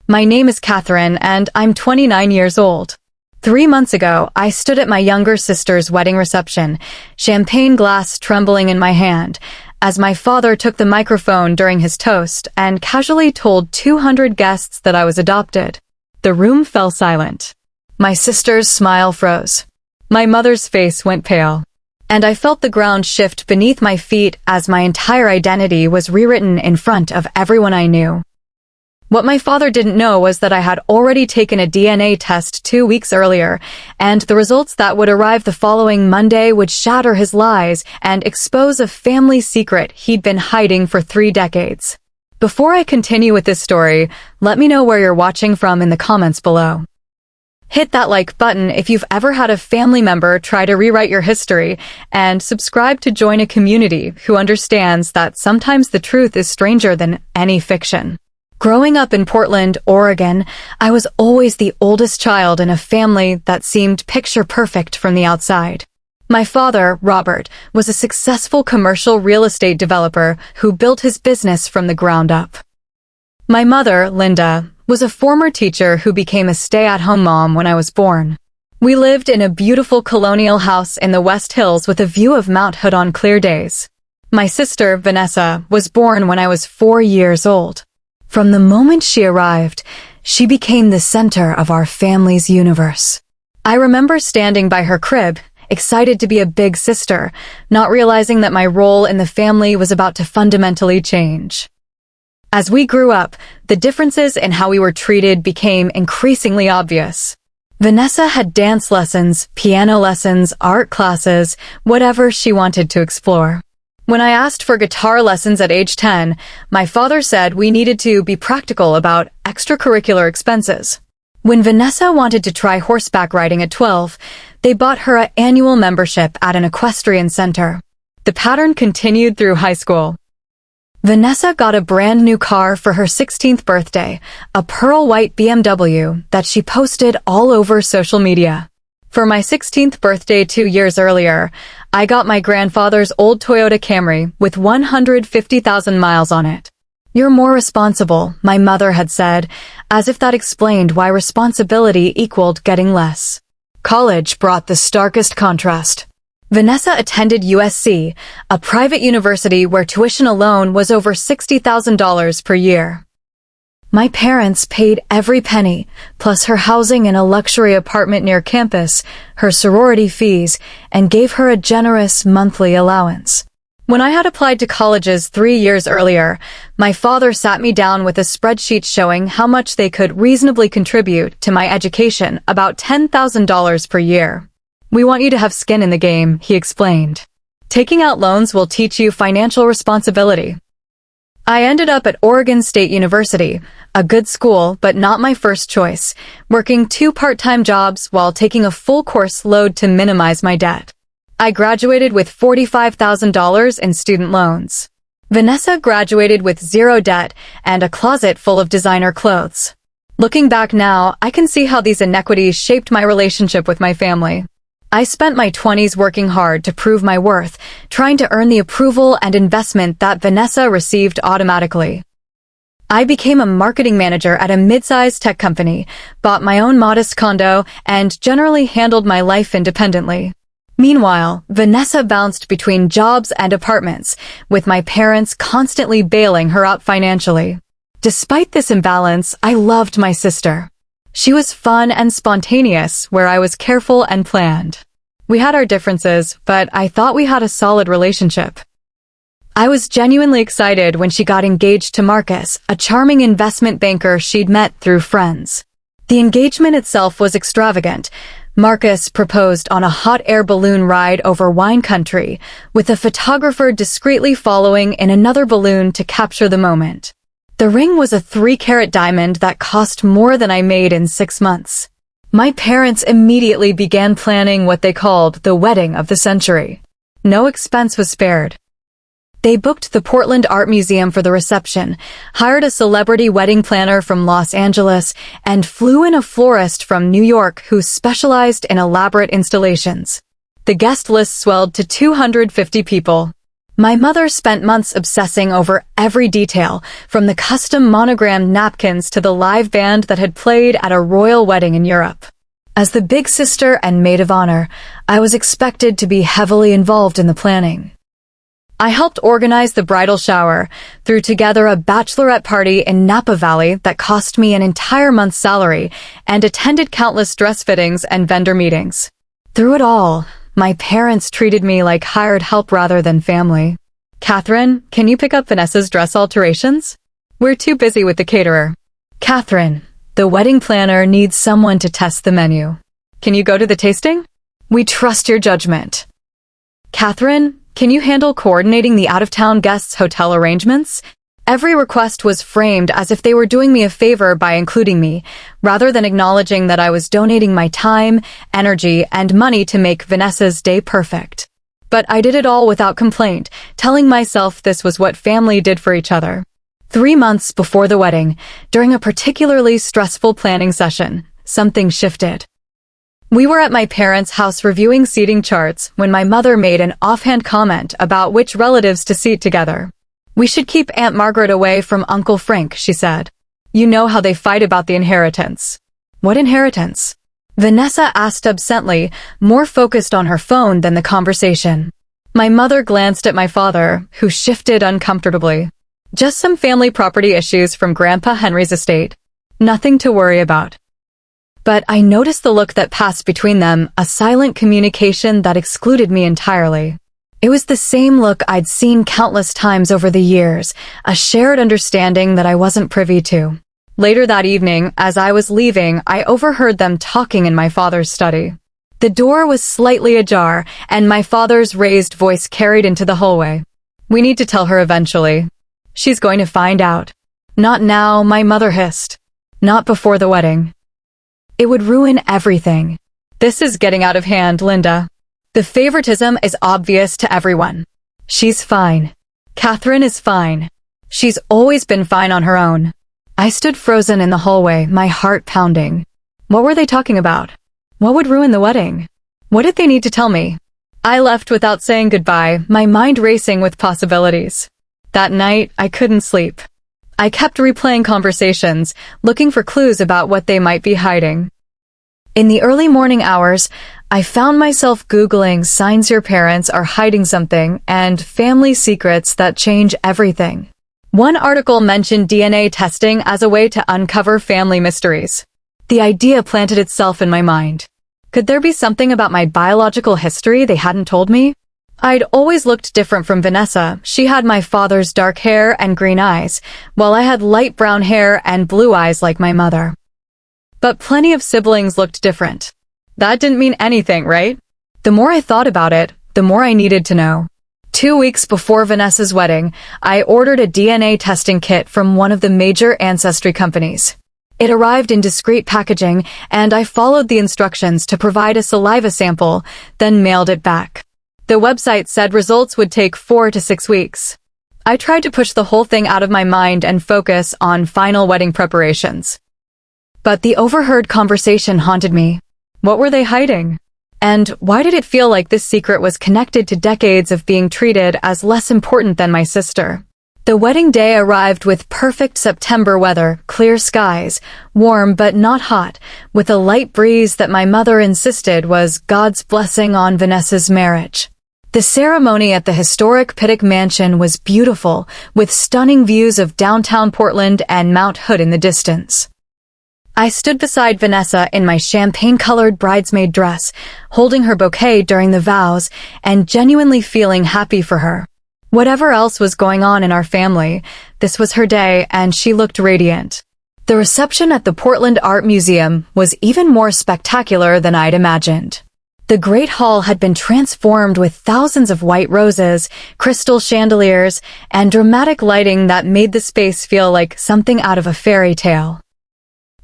My name is Catherine, and I'm 29 years old. 3 months ago, I stood at my younger sister's wedding reception, champagne glass trembling in my hand, as my father took the microphone during his toast and casually told 200 guests that I was adopted. The room fell silent. My sister's smile froze. My mother's face went pale. And I felt the ground shift beneath my feet as my entire identity was rewritten in front of everyone I knew. What my father didn't know was that I had already taken a DNA test 2 weeks earlier, and the results that would arrive the following Monday would shatter his lies and expose a family secret he'd been hiding for 3 decades. Before I continue with this story, let me know where you're watching from in the comments below. Hit that like button if you've ever had a family member try to rewrite your history, and subscribe to join a community who understands that sometimes the truth is stranger than any fiction. Growing up in Portland, Oregon, I was always the oldest child in a family that seemed picture-perfect from the outside. My father, Robert, was a successful commercial real estate developer who built his business from the ground up. My mother, Linda, was a former teacher who became a stay-at-home mom when I was born. We lived in a beautiful colonial house in the West Hills with a view of Mount Hood on clear days. My sister, Vanessa, was born when I was 4 years old. From the moment she arrived, she became the center of our family's universe. I remember standing by her crib, excited to be a big sister, not realizing that my role in the family was about to fundamentally change. As we grew up, the differences in how we were treated became increasingly obvious. Vanessa had dance lessons, piano lessons, art classes, whatever she wanted to explore. When I asked for guitar lessons at age 10, my father said we needed to be practical about extracurricular expenses. When Vanessa wanted to try horseback riding at 12, they bought her an annual membership at an equestrian center. The pattern continued through high school. Vanessa got a brand new car for her 16th birthday, a pearl white BMW that she posted all over social media. For my 16th birthday 2 years earlier, I got my grandfather's old Toyota Camry with 150,000 miles on it. "You're more responsible," my mother had said, as if that explained why responsibility equaled getting less. College brought the starkest contrast. Vanessa attended USC, a private university where tuition alone was over $60,000 per year. My parents paid every penny, plus her housing in a luxury apartment near campus, her sorority fees, and gave her a generous monthly allowance. When I had applied to colleges 3 years earlier, my father sat me down with a spreadsheet showing how much they could reasonably contribute to my education, about $10,000 per year. "We want you to have skin in the game," he explained. "Taking out loans will teach you financial responsibility." I ended up at Oregon State University, a good school but not my first choice, working 2 part-time jobs while taking a full course load to minimize my debt. I graduated with $45,000 in student loans. Vanessa graduated with 0 debt and a closet full of designer clothes. Looking back now, I can see how these inequities shaped my relationship with my family. I spent my 20s working hard to prove my worth, trying to earn the approval and investment that Vanessa received automatically. I became a marketing manager at a mid-sized tech company, bought my own modest condo, and generally handled my life independently. Meanwhile, Vanessa bounced between jobs and apartments, with my parents constantly bailing her out financially. Despite this imbalance, I loved my sister. She was fun and spontaneous, where I was careful and planned. We had our differences, but I thought we had a solid relationship. I was genuinely excited when she got engaged to Marcus, a charming investment banker she'd met through friends. The engagement itself was extravagant. Marcus proposed on a hot air balloon ride over wine country, with a photographer discreetly following in another balloon to capture the moment. The ring was a 3-carat diamond that cost more than I made in 6 months. My parents immediately began planning what they called the wedding of the century. No expense was spared. They booked the Portland Art Museum for the reception, hired a celebrity wedding planner from Los Angeles, and flew in a florist from New York who specialized in elaborate installations. The guest list swelled to 250 people. My mother spent months obsessing over every detail, from the custom monogrammed napkins to the live band that had played at a royal wedding in Europe. As the big sister and maid of honor, I was expected to be heavily involved in the planning. I helped organize the bridal shower, threw together a bachelorette party in Napa Valley that cost me an entire month's salary, and attended countless dress fittings and vendor meetings. Through it all, my parents treated me like hired help rather than family. Catherine, can you pick up Vanessa's dress alterations? We're too busy with the caterer. Catherine, the wedding planner needs someone to test the menu. Can you go to the tasting? We trust your judgment. Catherine, can you handle coordinating the out-of-town guests' hotel arrangements? Every request was framed as if they were doing me a favor by including me, rather than acknowledging that I was donating my time, energy, and money to make Vanessa's day perfect. But I did it all without complaint, telling myself this was what family did for each other. 3 months before the wedding, during a particularly stressful planning session, something shifted. We were at my parents' house reviewing seating charts when my mother made an offhand comment about which relatives to seat together. We should keep Aunt Margaret away from Uncle Frank, she said. You know how they fight about the inheritance. What inheritance? Vanessa asked absently, more focused on her phone than the conversation. My mother glanced at my father, who shifted uncomfortably. Just some family property issues from Grandpa Henry's estate. Nothing to worry about. But I noticed the look that passed between them, a silent communication that excluded me entirely. It was the same look I'd seen countless times over the years, a shared understanding that I wasn't privy to. Later that evening, as I was leaving, I overheard them talking in my father's study. The door was slightly ajar, and my father's raised voice carried into the hallway. We need to tell her eventually. She's going to find out. Not now, my mother hissed. Not before the wedding. It would ruin everything. This is getting out of hand, Linda. The favoritism is obvious to everyone. She's fine. Catherine is fine. She's always been fine on her own. I stood frozen in the hallway, my heart pounding. What were they talking about? What would ruin the wedding? What did they need to tell me? I left without saying goodbye, my mind racing with possibilities. That night, I couldn't sleep. I kept replaying conversations, looking for clues about what they might be hiding. In the early morning hours, I found myself Googling signs your parents are hiding something and family secrets that change everything. One article mentioned DNA testing as a way to uncover family mysteries. The idea planted itself in my mind. Could there be something about my biological history they hadn't told me? I'd always looked different from Vanessa. She had my father's dark hair and green eyes, while I had light brown hair and blue eyes like my mother. But plenty of siblings looked different. That didn't mean anything, right? The more I thought about it, the more I needed to know. 2 weeks before Vanessa's wedding, I ordered a DNA testing kit from one of the major ancestry companies. It arrived in discreet packaging, and I followed the instructions to provide a saliva sample, then mailed it back. The website said results would take 4 to 6 weeks. I tried to push the whole thing out of my mind and focus on final wedding preparations. But the overheard conversation haunted me. What were they hiding? And why did it feel like this secret was connected to decades of being treated as less important than my sister? The wedding day arrived with perfect September weather, clear skies, warm but not hot, with a light breeze that my mother insisted was God's blessing on Vanessa's marriage. The ceremony at the historic Pittock Mansion was beautiful, with stunning views of downtown Portland and Mount Hood in the distance. I stood beside Vanessa in my champagne-colored bridesmaid dress, holding her bouquet during the vows and genuinely feeling happy for her. Whatever else was going on in our family, this was her day and she looked radiant. The reception at the Portland Art Museum was even more spectacular than I'd imagined. The Great Hall had been transformed with thousands of white roses, crystal chandeliers, and dramatic lighting that made the space feel like something out of a fairy tale.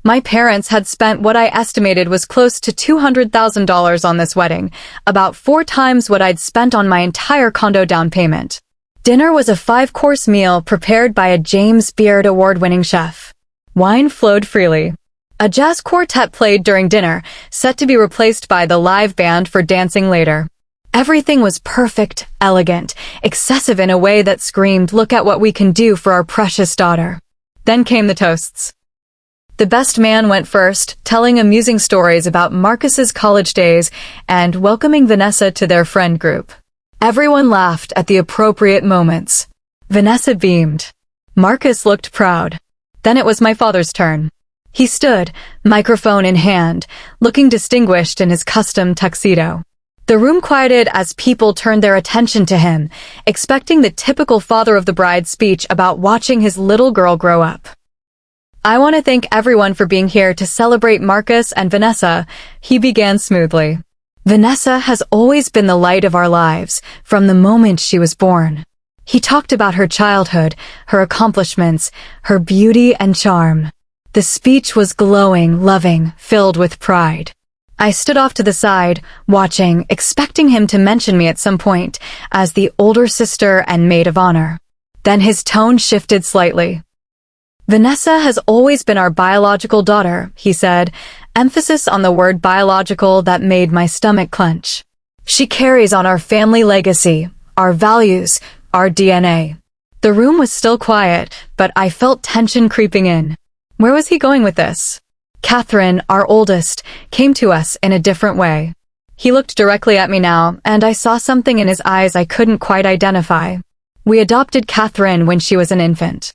My parents had spent what I estimated was close to $200,000 on this wedding, about 4 times what I'd spent on my entire condo down payment. Dinner was a 5-course meal prepared by a James Beard award-winning chef. Wine flowed freely. A jazz quartet played during dinner, set to be replaced by the live band for dancing later. Everything was perfect, elegant, excessive in a way that screamed, "Look at what we can do for our precious daughter." Then came the toasts. The best man went first, telling amusing stories about Marcus's college days and welcoming Vanessa to their friend group. Everyone laughed at the appropriate moments. Vanessa beamed. Marcus looked proud. Then it was my father's turn. He stood, microphone in hand, looking distinguished in his custom tuxedo. The room quieted as people turned their attention to him, expecting the typical father of the bride speech about watching his little girl grow up. "I want to thank everyone for being here to celebrate Marcus and Vanessa," he began smoothly. "Vanessa has always been the light of our lives, from the moment she was born." He talked about her childhood, her accomplishments, her beauty and charm. The speech was glowing, loving, filled with pride. I stood off to the side, watching, expecting him to mention me at some point, as the older sister and maid of honor. Then his tone shifted slightly. "Vanessa has always been our biological daughter," he said, emphasis on the word biological that made my stomach clench. "She carries on our family legacy, our values, our DNA." The room was still quiet, but I felt tension creeping in. Where was he going with this? Catherine, our oldest, came to us in a different way. He looked directly at me now, and I saw something in his eyes I couldn't quite identify. We adopted Catherine when she was an infant.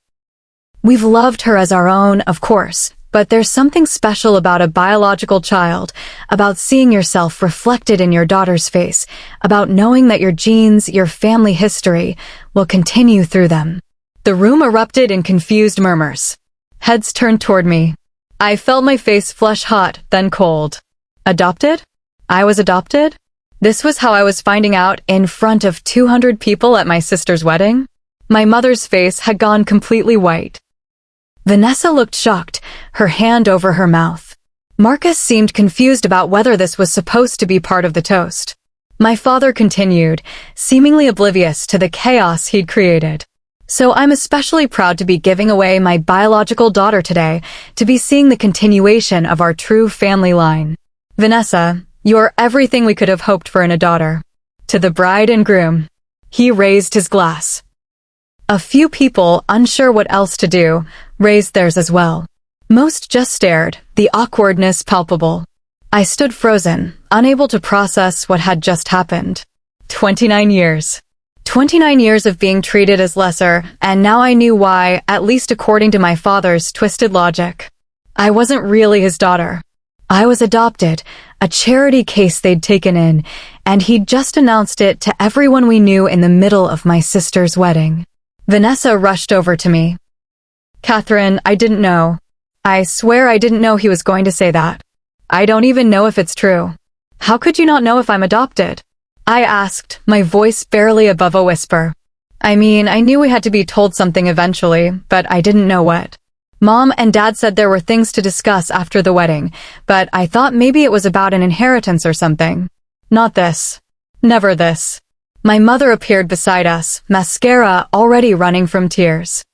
We've loved her as our own, of course, but there's something special about a biological child, about seeing yourself reflected in your daughter's face, about knowing that your genes, your family history, will continue through them. The room erupted in confused murmurs. Heads turned toward me. I felt my face flush hot, then cold. Adopted? I was adopted? This was how I was finding out in front of 200 people at my sister's wedding? My mother's face had gone completely white. Vanessa looked shocked, her hand over her mouth. Marcus seemed confused about whether this was supposed to be part of the toast. My father continued, seemingly oblivious to the chaos he'd created. "So I'm especially proud to be giving away my biological daughter today, to be seeing the continuation of our true family line. Vanessa, you're everything we could have hoped for in a daughter." To the bride and groom. He raised his glass. A few people, unsure what else to do, raised theirs as well. Most just stared, the awkwardness palpable. I stood frozen, unable to process what had just happened. 29 years. 29 years of being treated as lesser, and now I knew why, at least according to my father's twisted logic. I wasn't really his daughter. I was adopted, a charity case they'd taken in, and he'd just announced it to everyone we knew in the middle of my sister's wedding. Vanessa rushed over to me. "Catherine, I didn't know. I swear I didn't know he was going to say that. I don't even know if it's true. How could you not know if I'm adopted?" I asked, my voice barely above a whisper. I mean, I knew we had to be told something eventually, but I didn't know what. Mom and Dad said there were things to discuss after the wedding, but I thought maybe it was about an inheritance or something. Not this. Never this. My mother appeared beside us, mascara already running from tears.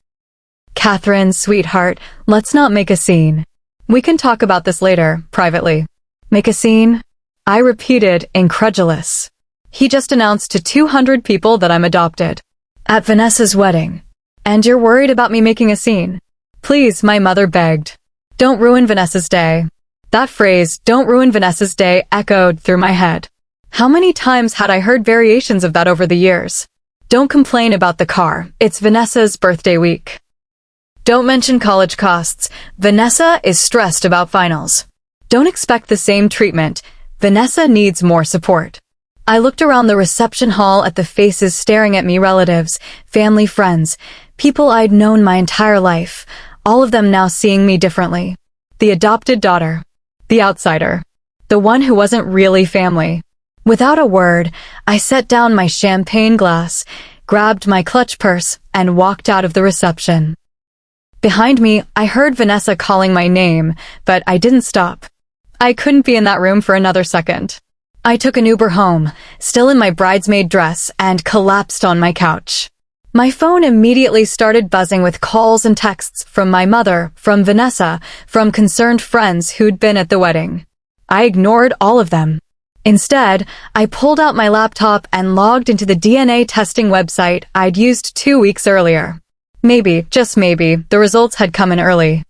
"Catherine, sweetheart, let's not make a scene. We can talk about this later, privately." "Make a scene?" I repeated, incredulous. He just announced to 200 people that I'm adopted. At Vanessa's wedding. "And you're worried about me making a scene?" "Please," my mother begged. "Don't ruin Vanessa's day." That phrase, "don't ruin Vanessa's day," echoed through my head. How many times had I heard variations of that over the years? "Don't complain about the car. It's Vanessa's birthday week." "Don't mention college costs. Vanessa is stressed about finals." "Don't expect the same treatment. Vanessa needs more support." I looked around the reception hall at the faces staring at me, relatives, family, friends, people I'd known my entire life, all of them now seeing me differently. The adopted daughter. The outsider. The one who wasn't really family. Without a word, I set down my champagne glass, grabbed my clutch purse, and walked out of the reception. Behind me, I heard Vanessa calling my name, but I didn't stop. I couldn't be in that room for another second. I took an Uber home, still in my bridesmaid dress, and collapsed on my couch. My phone immediately started buzzing with calls and texts from my mother, from Vanessa, from concerned friends who'd been at the wedding. I ignored all of them. Instead, I pulled out my laptop and logged into the DNA testing website I'd used 2 weeks earlier. Maybe, just maybe, the results had come in early.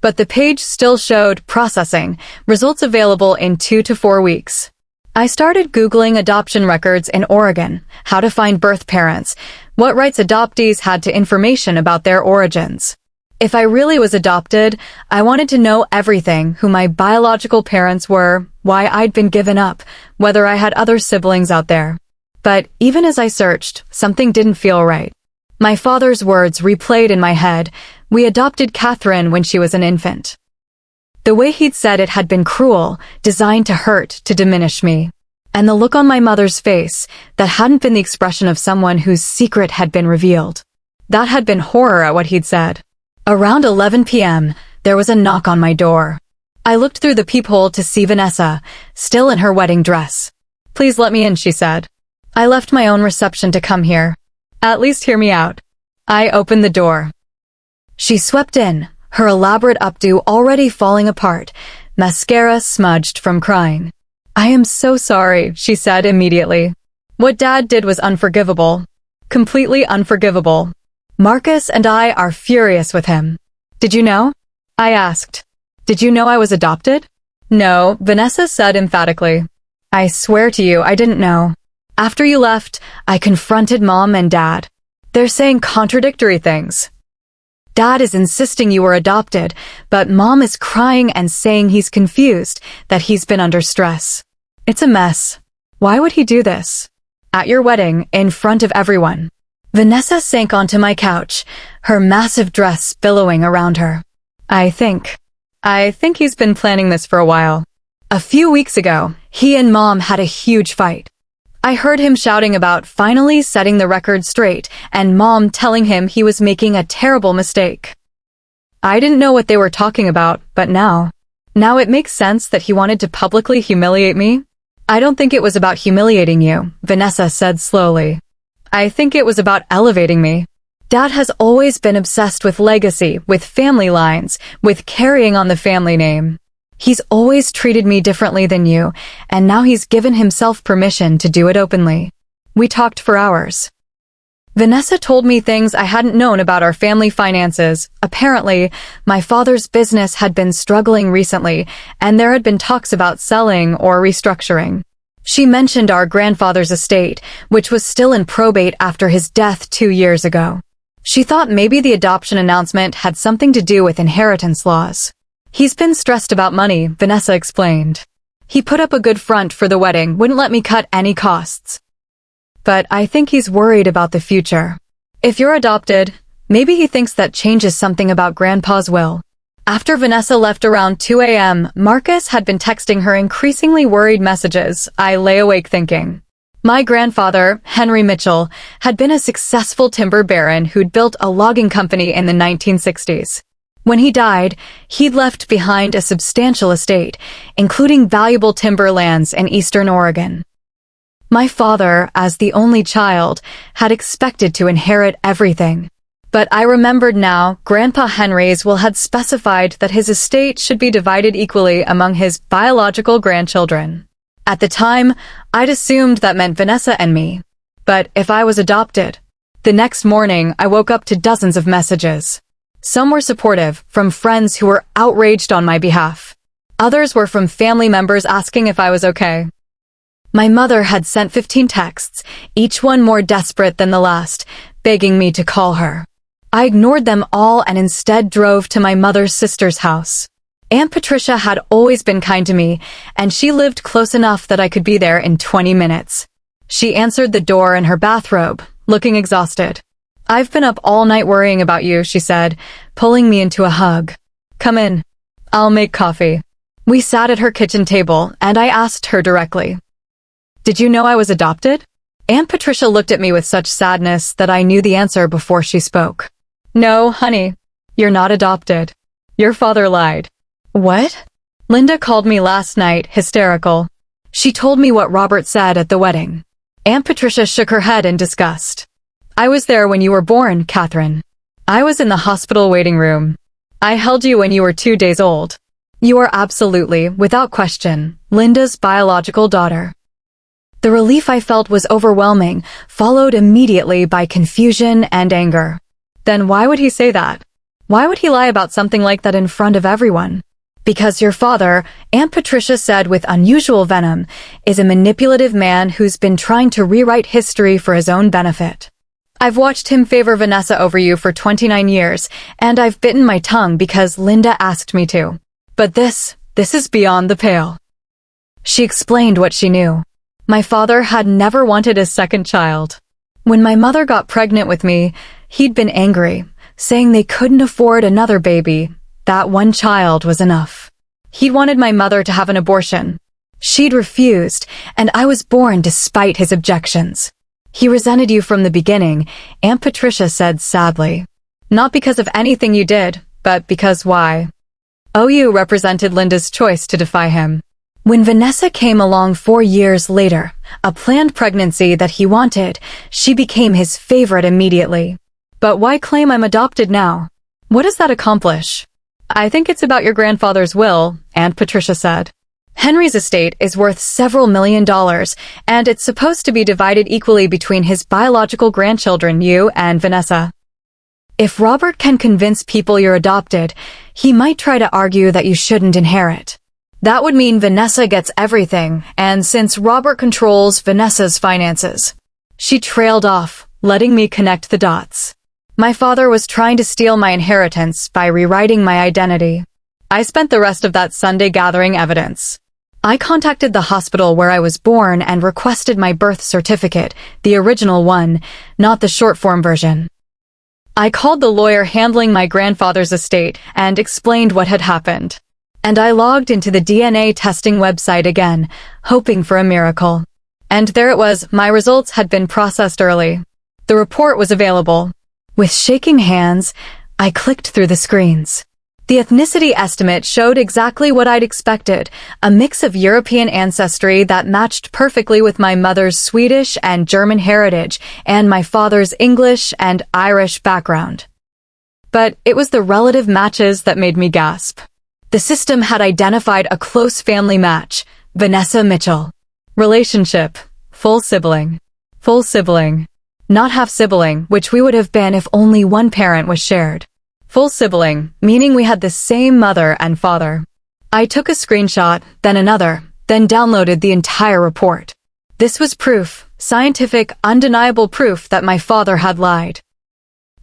But the page still showed processing, results available in 2 to 4 weeks. I started Googling adoption records in Oregon, how to find birth parents, what rights adoptees had to information about their origins. If I really was adopted, I wanted to know everything, who my biological parents were, why I'd been given up, whether I had other siblings out there. But even as I searched, something didn't feel right. My father's words replayed in my head. We adopted Catherine when she was an infant. The way he'd said it had been cruel, designed to hurt, to diminish me. And the look on my mother's face, that hadn't been the expression of someone whose secret had been revealed. That had been horror at what he'd said. Around 11 p.m., there was a knock on my door. I looked through the peephole to see Vanessa, still in her wedding dress. "Please let me in," she said. "I left my own reception to come here. At least hear me out." I opened the door. She swept in, her elaborate updo already falling apart, mascara smudged from crying. "I am so sorry," she said immediately. "What Dad did was unforgivable. Completely unforgivable. Marcus and I are furious with him." "Did you know?" I asked. "Did you know I was adopted?" "No," Vanessa said emphatically. "I swear to you, I didn't know. After you left, I confronted Mom and Dad. They're saying contradictory things. Dad is insisting you were adopted, but Mom is crying and saying he's confused, that he's been under stress. It's a mess. Why would he do this? At your wedding, in front of everyone." Vanessa sank onto my couch, her massive dress billowing around her. I think he's been planning this for a while. A few weeks ago, he and Mom had a huge fight. I heard him shouting about finally setting the record straight and Mom telling him he was making a terrible mistake. I didn't know what they were talking about, but now it makes sense that he wanted to publicly humiliate me. "I don't think it was about humiliating you," Vanessa said slowly. "I think it was about elevating me. Dad has always been obsessed with legacy, with family lines, with carrying on the family name. He's always treated me differently than you, and now he's given himself permission to do it openly." We talked for hours. Vanessa told me things I hadn't known about our family finances. Apparently, my father's business had been struggling recently, and there had been talks about selling or restructuring. She mentioned our grandfather's estate, which was still in probate after his death 2 years ago. She thought maybe the adoption announcement had something to do with inheritance laws. "He's been stressed about money," Vanessa explained. "He put up a good front for the wedding, wouldn't let me cut any costs. But I think he's worried about the future. If you're adopted, maybe he thinks that changes something about Grandpa's will." After Vanessa left around 2 a.m., Marcus had been texting her increasingly worried messages. I lay awake thinking. My grandfather, Henry Mitchell, had been a successful timber baron who'd built a logging company in the 1960s. When he died, he'd left behind a substantial estate, including valuable timber lands in eastern Oregon. My father, as the only child, had expected to inherit everything. But I remembered now, Grandpa Henry's will had specified that his estate should be divided equally among his biological grandchildren. At the time, I'd assumed that meant Vanessa and me. But if I was adopted? The next morning, I woke up to dozens of messages. Some were supportive, from friends who were outraged on my behalf. Others were from family members asking if I was okay. My mother had sent 15 texts, each one more desperate than the last, begging me to call her. I ignored them all and instead drove to my mother's sister's house. Aunt Patricia had always been kind to me, and she lived close enough that I could be there in 20 minutes. She answered the door in her bathrobe, looking exhausted. "I've been up all night worrying about you," she said, pulling me into a hug. "Come in. I'll make coffee." We sat at her kitchen table, and I asked her directly, "Did you know I was adopted?" Aunt Patricia looked at me with such sadness that I knew the answer before she spoke. "No, honey, you're not adopted. Your father lied." "What?" Linda called me last night, hysterical. She told me what Robert said at the wedding. Aunt Patricia shook her head in disgust. "I was there when you were born, Catherine. I was in the hospital waiting room. I held you when you were 2 days old. You are absolutely, without question, Linda's biological daughter. The relief I felt was overwhelming, followed immediately by confusion and anger. Then why would he say that? Why would he lie about something like that in front of everyone? Because your father, Aunt Patricia said with unusual venom, is a manipulative man who's been trying to rewrite history for his own benefit. I've watched him favor Vanessa over you for 29 years, and I've bitten my tongue because Linda asked me to. But this is beyond the pale. She explained what she knew. My father had never wanted a second child. When my mother got pregnant with me, he'd been angry, saying they couldn't afford another baby. That one child was enough. He'd wanted my mother to have an abortion. She'd refused, and I was born despite his objections. He resented you from the beginning, Aunt Patricia said sadly. Not because of anything you did, but because why? OU represented Linda's choice to defy him. When Vanessa came along 4 years later, a planned pregnancy that he wanted, she became his favorite immediately. But why claim I'm adopted now? What does that accomplish? I think it's about your grandfather's will, Aunt Patricia said. Henry's estate is worth several $1,000,000, and it's supposed to be divided equally between his biological grandchildren, you and Vanessa. If Robert can convince people you're adopted, he might try to argue that you shouldn't inherit. That would mean Vanessa gets everything, and since Robert controls Vanessa's finances. She trailed off, letting me connect the dots. My father was trying to steal my inheritance by rewriting my identity. I spent the rest of that Sunday gathering evidence. I contacted the hospital where I was born and requested my birth certificate, the original one, not the short-form version. I called the lawyer handling my grandfather's estate and explained what had happened. And I logged into the DNA testing website again, hoping for a miracle. And there it was, my results had been processed early. The report was available. With shaking hands, I clicked through the screens. The ethnicity estimate showed exactly what I'd expected, a mix of European ancestry that matched perfectly with my mother's Swedish and German heritage and my father's English and Irish background. But it was the relative matches that made me gasp. The system had identified a close family match, Vanessa Mitchell. Relationship, full sibling. Full sibling. Not half sibling, which we would have been if only one parent was shared. Full sibling, meaning we had the same mother and father. I took a screenshot, then another, then downloaded the entire report. This was proof, scientific, undeniable proof that my father had lied.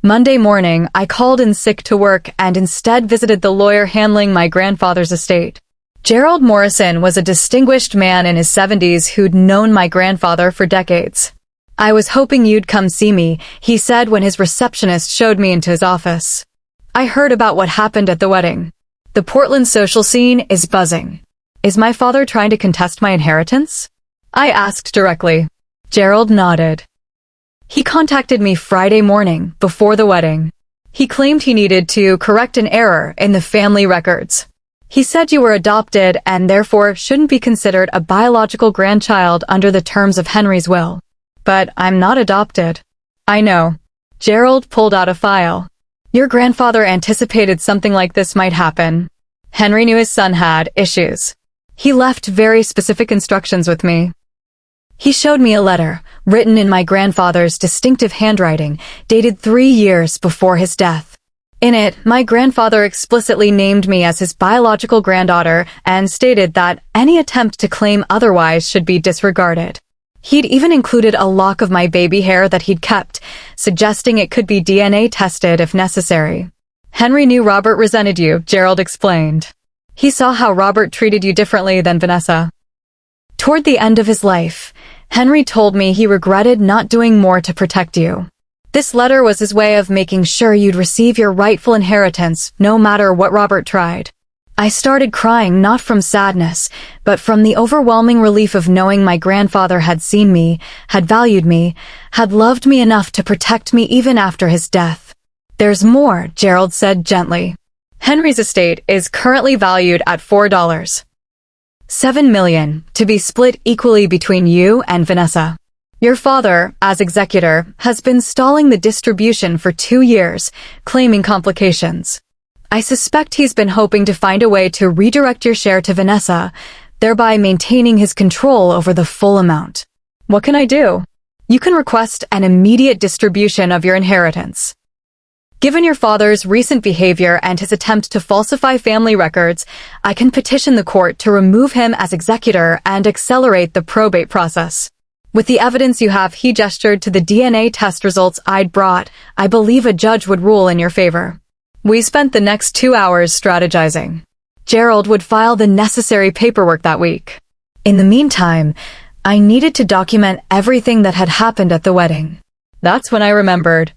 Monday morning, I called in sick to work and instead visited the lawyer handling my grandfather's estate. Gerald Morrison was a distinguished man in his 70s who'd known my grandfather for decades. I was hoping you'd come see me, he said when his receptionist showed me into his office. I heard about what happened at the wedding. The Portland social scene is buzzing. Is my father trying to contest my inheritance? I asked directly. Gerald nodded. He contacted me Friday morning, before the wedding. He claimed he needed to correct an error in the family records. He said you were adopted and therefore shouldn't be considered a biological grandchild under the terms of Henry's will. But I'm not adopted. I know. Gerald pulled out a file. Your grandfather anticipated something like this might happen. Henry knew his son had issues. He left very specific instructions with me. He showed me a letter, written in my grandfather's distinctive handwriting, dated 3 years before his death. In it, my grandfather explicitly named me as his biological granddaughter and stated that any attempt to claim otherwise should be disregarded. He'd even included a lock of my baby hair that he'd kept, suggesting it could be DNA tested if necessary. Henry knew Robert resented you, Gerald explained. He saw how Robert treated you differently than Vanessa. Toward the end of his life, Henry told me he regretted not doing more to protect you. This letter was his way of making sure you'd receive your rightful inheritance, no matter what Robert tried. I started crying not from sadness, but from the overwhelming relief of knowing my grandfather had seen me, had valued me, had loved me enough to protect me even after his death. There's more, Gerald said gently. Henry's estate is currently valued at $4.7 million, to be split equally between you and Vanessa. Your father, as executor, has been stalling the distribution for 2 years, claiming complications. I suspect he's been hoping to find a way to redirect your share to Vanessa, thereby maintaining his control over the full amount. What can I do? You can request an immediate distribution of your inheritance. Given your father's recent behavior and his attempt to falsify family records, I can petition the court to remove him as executor and accelerate the probate process. With the evidence you have, he gestured to the DNA test results I'd brought. I believe a judge would rule in your favor. We spent the next 2 hours strategizing. Gerald would file the necessary paperwork that week. In the meantime, I needed to document everything that had happened at the wedding. That's when I remembered.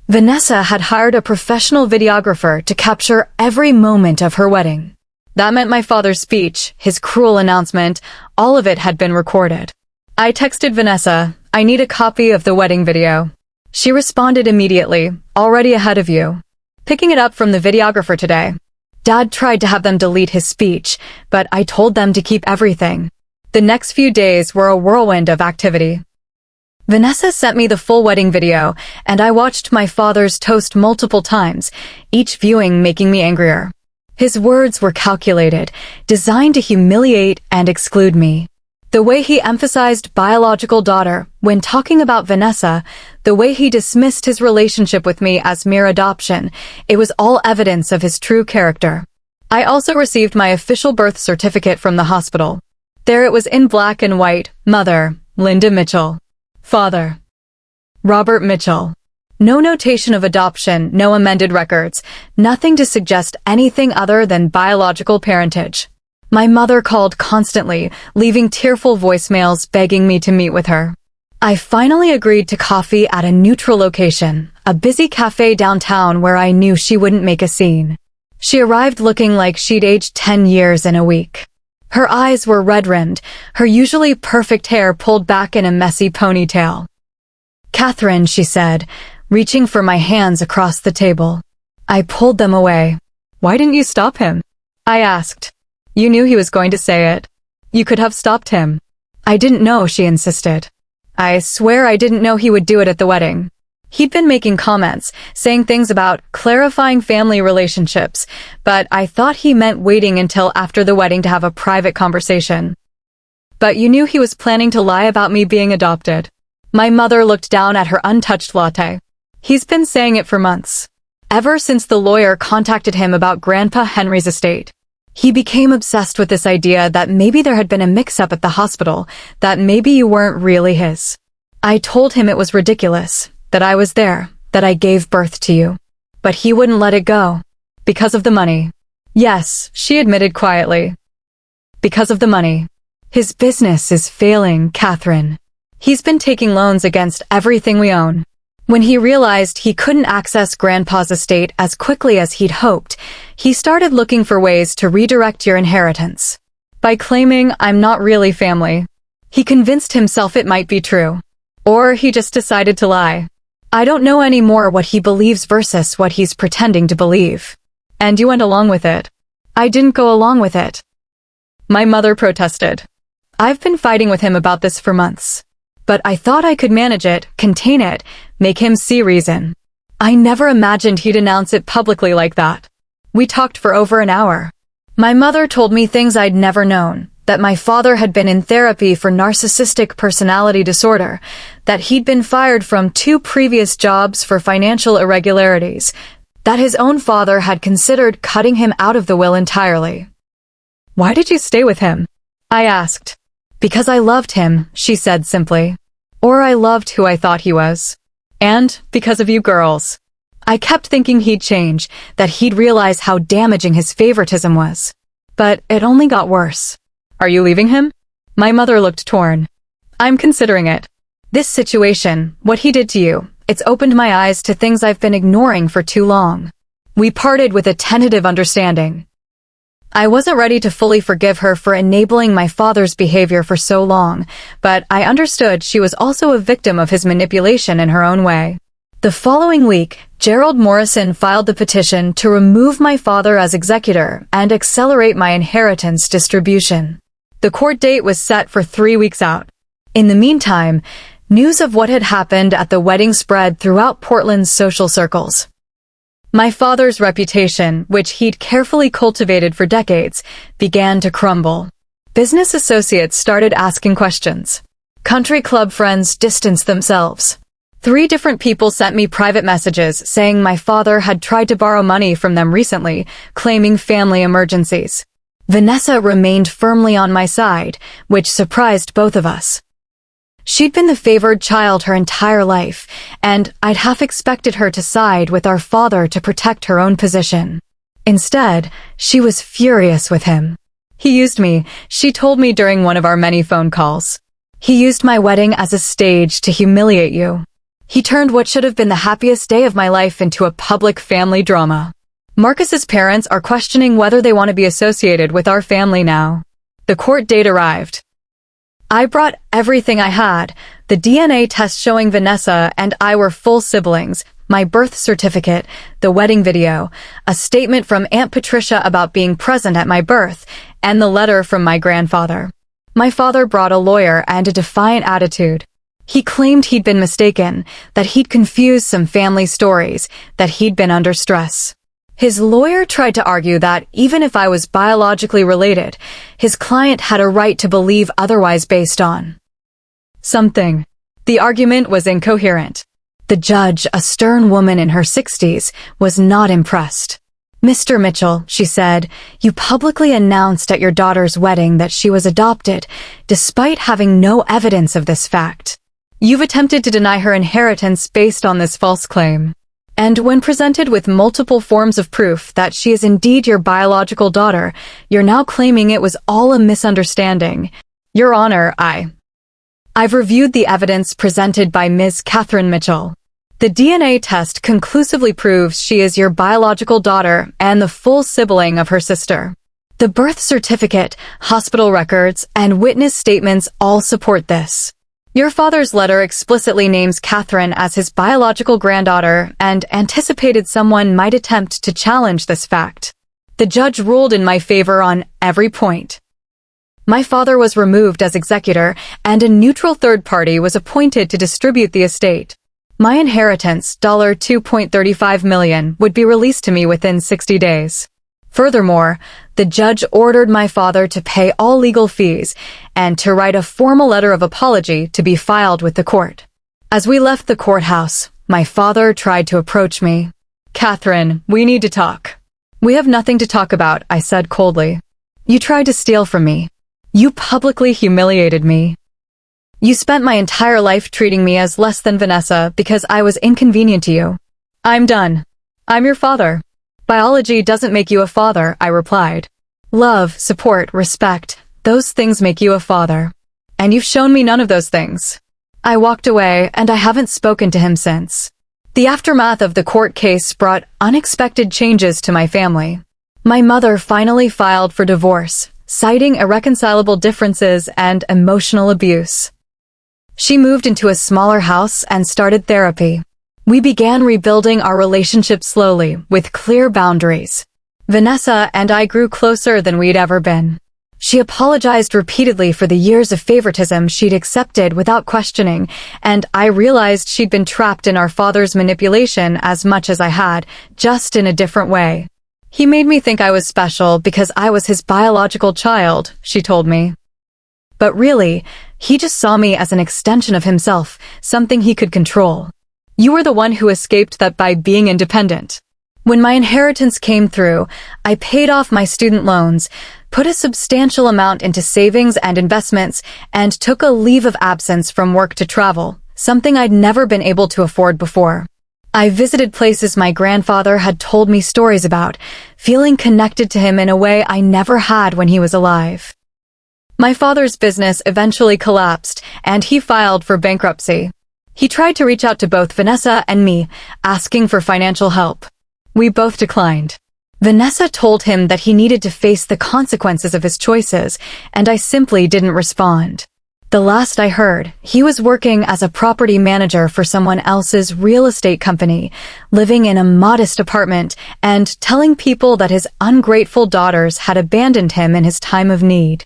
Vanessa had hired a professional videographer to capture every moment of her wedding. That meant my father's speech, his cruel announcement, all of it had been recorded. I texted Vanessa, I need a copy of the wedding video. She responded immediately, already ahead of you. Picking it up from the videographer today. Dad tried to have them delete his speech, but I told them to keep everything. The next few days were a whirlwind of activity. Vanessa sent me the full wedding video, and I watched my father's toast multiple times, each viewing making me angrier. His words were calculated, designed to humiliate and exclude me. The way he emphasized biological daughter when talking about Vanessa, the way he dismissed his relationship with me as mere adoption, it was all evidence of his true character. I also received my official birth certificate from the hospital. There it was in black and white, Mother, Linda Mitchell. Father, Robert Mitchell. No notation of adoption, no amended records, nothing to suggest anything other than biological parentage. My mother called constantly, leaving tearful voicemails begging me to meet with her. I finally agreed to coffee at a neutral location, a busy cafe downtown where I knew she wouldn't make a scene. She arrived looking like she'd aged 10 years in a week. Her eyes were red-rimmed, her usually perfect hair pulled back in a messy ponytail. Catherine, she said, reaching for my hands across the table. I pulled them away. Why didn't you stop him? I asked. You knew he was going to say it. You could have stopped him. I didn't know, she insisted. I swear I didn't know he would do it at the wedding. He'd been making comments, saying things about clarifying family relationships, but I thought he meant waiting until after the wedding to have a private conversation. But you knew he was planning to lie about me being adopted. My mother looked down at her untouched latte. He's been saying it for months. Ever since the lawyer contacted him about Grandpa Henry's estate. He became obsessed with this idea that maybe there had been a mix-up at the hospital, that maybe you weren't really his. I told him it was ridiculous. That I was there, that I gave birth to you. But he wouldn't let it go. Because of the money. Yes, she admitted quietly. Because of the money. His business is failing, Catherine. He's been taking loans against everything we own. When he realized he couldn't access Grandpa's estate as quickly as he'd hoped, he started looking for ways to redirect your inheritance. By claiming I'm not really family. He convinced himself it might be true. Or he just decided to lie. I don't know anymore what he believes versus what he's pretending to believe. And you went along with it. I didn't go along with it. My mother protested. I've been fighting with him about this for months. But I thought I could manage it, contain it, make him see reason. I never imagined he'd announce it publicly like that. We talked for over an hour. My mother told me things I'd never known. That my father had been in therapy for narcissistic personality disorder, that he'd been fired from 2 previous jobs for financial irregularities, that his own father had considered cutting him out of the will entirely. Why did you stay with him? I asked. Because I loved him, she said simply. Or I loved who I thought he was. And because of you girls. I kept thinking he'd change, that he'd realize how damaging his favoritism was. But it only got worse. Are you leaving him? My mother looked torn. I'm considering it. This situation, what he did to you, it's opened my eyes to things I've been ignoring for too long. We parted with a tentative understanding. I wasn't ready to fully forgive her for enabling my father's behavior for so long, but I understood she was also a victim of his manipulation in her own way. The following week, Gerald Morrison filed the petition to remove my father as executor and accelerate my inheritance distribution. The court date was set for 3 weeks out. In the meantime, news of what had happened at the wedding spread throughout Portland's social circles. My father's reputation, which he'd carefully cultivated for decades, began to crumble. Business associates started asking questions. Country club friends distanced themselves. 3 different people sent me private messages saying my father had tried to borrow money from them recently, claiming family emergencies. Vanessa remained firmly on my side, which surprised both of us. She'd been the favored child her entire life, and I'd half expected her to side with our father to protect her own position. Instead, she was furious with him. He used me, she told me during one of our many phone calls. He used my wedding as a stage to humiliate you. He turned what should have been the happiest day of my life into a public family drama. Marcus's parents are questioning whether they want to be associated with our family now. The court date arrived. I brought everything I had, the DNA test showing Vanessa and I were full siblings, my birth certificate, the wedding video, a statement from Aunt Patricia about being present at my birth, and the letter from my grandfather. My father brought a lawyer and a defiant attitude. He claimed he'd been mistaken, that he'd confused some family stories, that he'd been under stress. His lawyer tried to argue that even if I was biologically related, his client had a right to believe otherwise based on something. The argument was incoherent. The judge, a stern woman in her 60s, was not impressed. "Mr. Mitchell," she said, "you publicly announced at your daughter's wedding that she was adopted, despite having no evidence of this fact. You've attempted to deny her inheritance based on this false claim. And when presented with multiple forms of proof that she is indeed your biological daughter, you're now claiming it was all a misunderstanding. Your Honor, I've reviewed the evidence presented by Ms. Catherine Mitchell. The DNA test conclusively proves she is your biological daughter and the full sibling of her sister. The birth certificate, hospital records, and witness statements all support this. Your father's letter explicitly names Catherine as his biological granddaughter and anticipated someone might attempt to challenge this fact. The judge ruled in my favor on every point. My father was removed as executor, and a neutral third party was appointed to distribute the estate. My inheritance, $2.35 million, would be released to me within 60 days. Furthermore, the judge ordered my father to pay all legal fees and to write a formal letter of apology to be filed with the court. As we left the courthouse, my father tried to approach me. "Catherine, we need to talk." "We have nothing to talk about," I said coldly. "You tried to steal from me. You publicly humiliated me. You spent my entire life treating me as less than Vanessa because I was inconvenient to you. I'm done. I'm your father. Biology doesn't make you a father," I replied. "Love, support, respect, those things make you a father. And you've shown me none of those things." I walked away, and I haven't spoken to him since. The aftermath of the court case brought unexpected changes to my family. My mother finally filed for divorce, citing irreconcilable differences and emotional abuse. She moved into a smaller house and started therapy. We began rebuilding our relationship slowly, with clear boundaries. Vanessa and I grew closer than we'd ever been. She apologized repeatedly for the years of favoritism she'd accepted without questioning, and I realized she'd been trapped in our father's manipulation as much as I had, just in a different way. "He made me think I was special because I was his biological child," she told me. But really, he just saw me as an extension of himself, something he could control. "You were the one who escaped that by being independent." When my inheritance came through, I paid off my student loans, put a substantial amount into savings and investments, and took a leave of absence from work to travel, something I'd never been able to afford before. I visited places my grandfather had told me stories about, feeling connected to him in a way I never had when he was alive. My father's business eventually collapsed, and he filed for bankruptcy. He tried to reach out to both Vanessa and me, asking for financial help. We both declined. Vanessa told him that he needed to face the consequences of his choices, and I simply didn't respond. The last I heard, he was working as a property manager for someone else's real estate company, living in a modest apartment, and telling people that his ungrateful daughters had abandoned him in his time of need.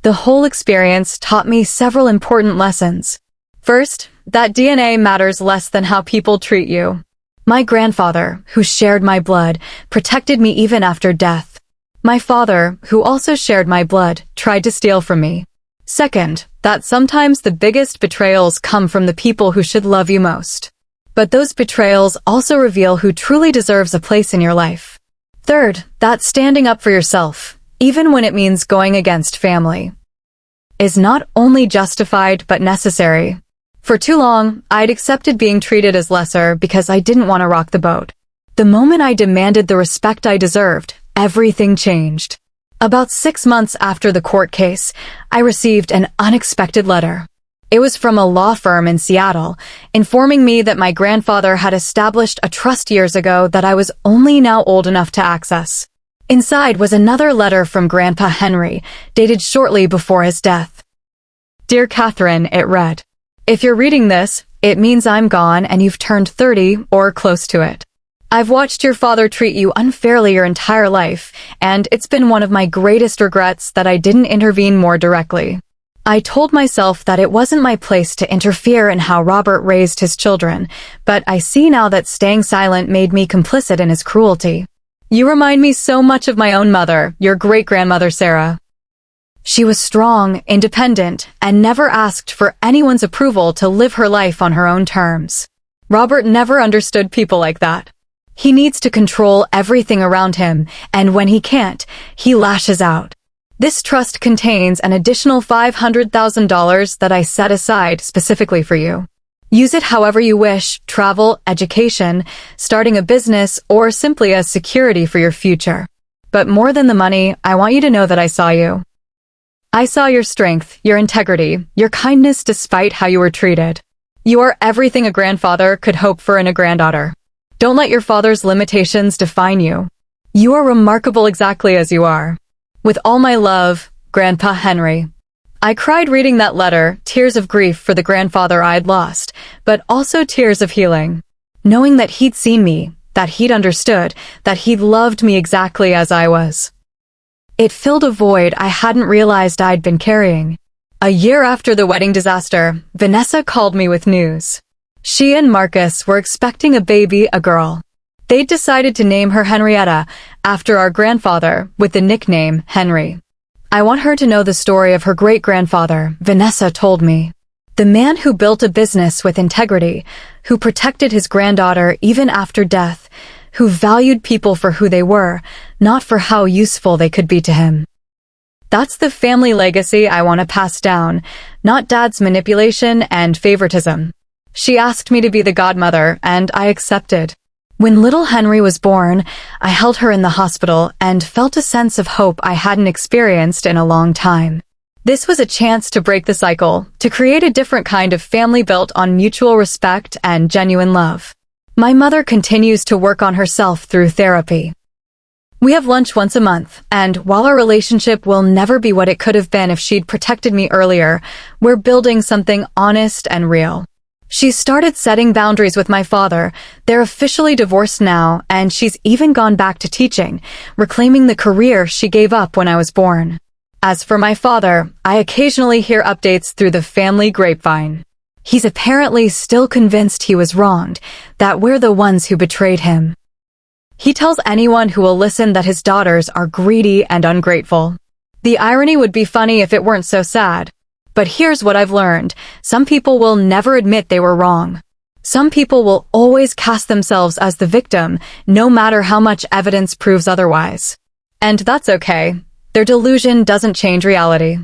The whole experience taught me several important lessons. First, that DNA matters less than how people treat you. My grandfather, who shared my blood, protected me even after death. My father, who also shared my blood, tried to steal from me. Second, that sometimes the biggest betrayals come from the people who should love you most. But those betrayals also reveal who truly deserves a place in your life. Third, that standing up for yourself, even when it means going against family, is not only justified but necessary. For too long, I'd accepted being treated as lesser because I didn't want to rock the boat. The moment I demanded the respect I deserved, everything changed. About 6 months after the court case, I received an unexpected letter. It was from a law firm in Seattle, informing me that my grandfather had established a trust years ago that I was only now old enough to access. Inside was another letter from Grandpa Henry, dated shortly before his death. Dear Catherine, it read, "If you're reading this, it means I'm gone and you've turned 30 or close to it. I've watched your father treat you unfairly your entire life, and it's been one of my greatest regrets that I didn't intervene more directly. I told myself that it wasn't my place to interfere in how Robert raised his children, but I see now that staying silent made me complicit in his cruelty. You remind me so much of my own mother, your great-grandmother Sarah. She was strong, independent, and never asked for anyone's approval to live her life on her own terms. Robert never understood people like that. He needs to control everything around him, and when he can't, he lashes out. This trust contains an additional $500,000 that I set aside specifically for you. Use it however you wish: travel, education, starting a business, or simply as security for your future. But more than the money, I want you to know that I saw you. I saw your strength, your integrity, your kindness despite how you were treated. You are everything a grandfather could hope for in a granddaughter. Don't let your father's limitations define you. You are remarkable exactly as you are. With all my love, Grandpa Henry." I cried reading that letter, tears of grief for the grandfather I'd lost, but also tears of healing. Knowing that he'd seen me, that he'd understood, that he'd loved me exactly as I was. It filled a void I hadn't realized I'd been carrying. A year after the wedding disaster, Vanessa called me with news. She and Marcus were expecting a baby, a girl. They'd decided to name her Henrietta, after our grandfather, with the nickname Henry. I want her to know the story of her great-grandfather, Vanessa told me. The man who built a business with integrity, who protected his granddaughter even after death, who valued people for who they were, not for how useful they could be to him. That's the family legacy I want to pass down, not Dad's manipulation and favoritism. She asked me to be the godmother, and I accepted. When little Henry was born, I held her in the hospital and felt a sense of hope I hadn't experienced in a long time. This was a chance to break the cycle, to create a different kind of family built on mutual respect and genuine love. My mother continues to work on herself through therapy. We have lunch once a month, and while our relationship will never be what it could have been if she'd protected me earlier, we're building something honest and real. She's started setting boundaries with my father. They're officially divorced now, and she's even gone back to teaching, reclaiming the career she gave up when I was born. As for my father, I occasionally hear updates through the family grapevine. He's apparently still convinced he was wronged, that we're the ones who betrayed him. He tells anyone who will listen that his daughters are greedy and ungrateful. The irony would be funny if it weren't so sad. But here's what I've learned. Some people will never admit they were wrong. Some people will always cast themselves as the victim, no matter how much evidence proves otherwise. And that's okay. Their delusion doesn't change reality.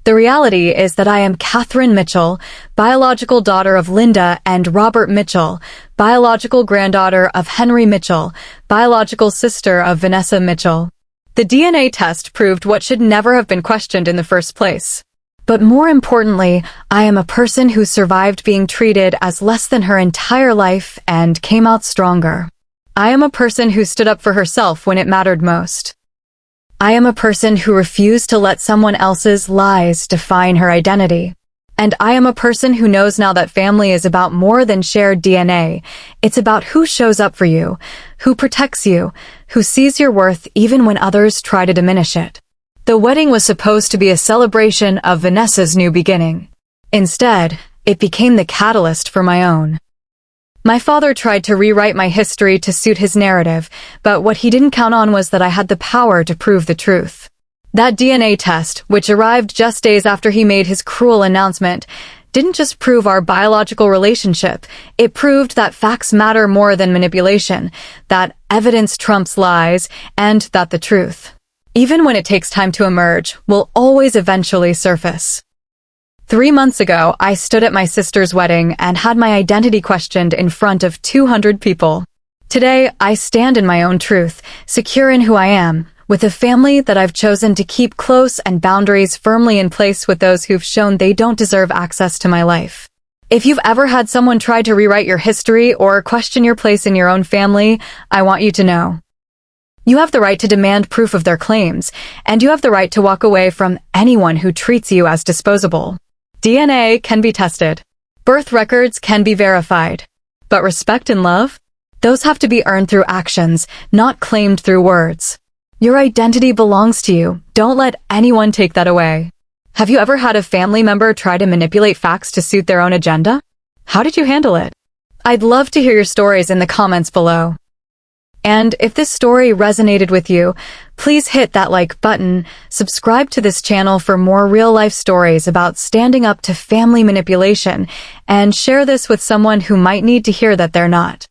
The reality is that I am Catherine Mitchell, biological daughter of Linda and Robert Mitchell, biological granddaughter of Henry Mitchell, biological sister of Vanessa Mitchell. The DNA test proved what should never have been questioned in the first place. But more importantly, I am a person who survived being treated as less than her entire life and came out stronger. I am a person who stood up for herself when it mattered most. I am a person who refused to let someone else's lies define her identity. And I am a person who knows now that family is about more than shared DNA. It's about who shows up for you, who protects you, who sees your worth even when others try to diminish it. The wedding was supposed to be a celebration of Vanessa's new beginning. Instead, it became the catalyst for my own. My father tried to rewrite my history to suit his narrative, but what he didn't count on was that I had the power to prove the truth. That DNA test, which arrived just days after he made his cruel announcement, didn't just prove our biological relationship, it proved that facts matter more than manipulation, that evidence trumps lies, and that the truth, even when it takes time to emerge, will always eventually surface. 3 months ago, I stood at my sister's wedding and had my identity questioned in front of 200 people. Today, I stand in my own truth, secure in who I am, with a family that I've chosen to keep close and boundaries firmly in place with those who've shown they don't deserve access to my life. If you've ever had someone try to rewrite your history or question your place in your own family, I want you to know. You have the right to demand proof of their claims, and you have the right to walk away from anyone who treats you as disposable. DNA can be tested. Birth records can be verified. But respect and love? Those have to be earned through actions, not claimed through words. Your identity belongs to you. Don't let anyone take that away. Have you ever had a family member try to manipulate facts to suit their own agenda? How did you handle it? I'd love to hear your stories in the comments below. And if this story resonated with you, please hit that like button, subscribe to this channel for more real-life stories about standing up to family manipulation, and share this with someone who might need to hear that they're not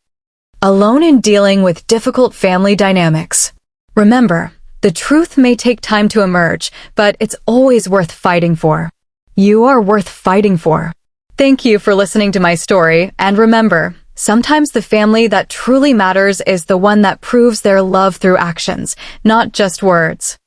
alone in dealing with difficult family dynamics. Remember, the truth may take time to emerge, but it's always worth fighting for. You are worth fighting for. Thank you for listening to my story, and remember, sometimes the family that truly matters is the one that proves their love through actions, not just words.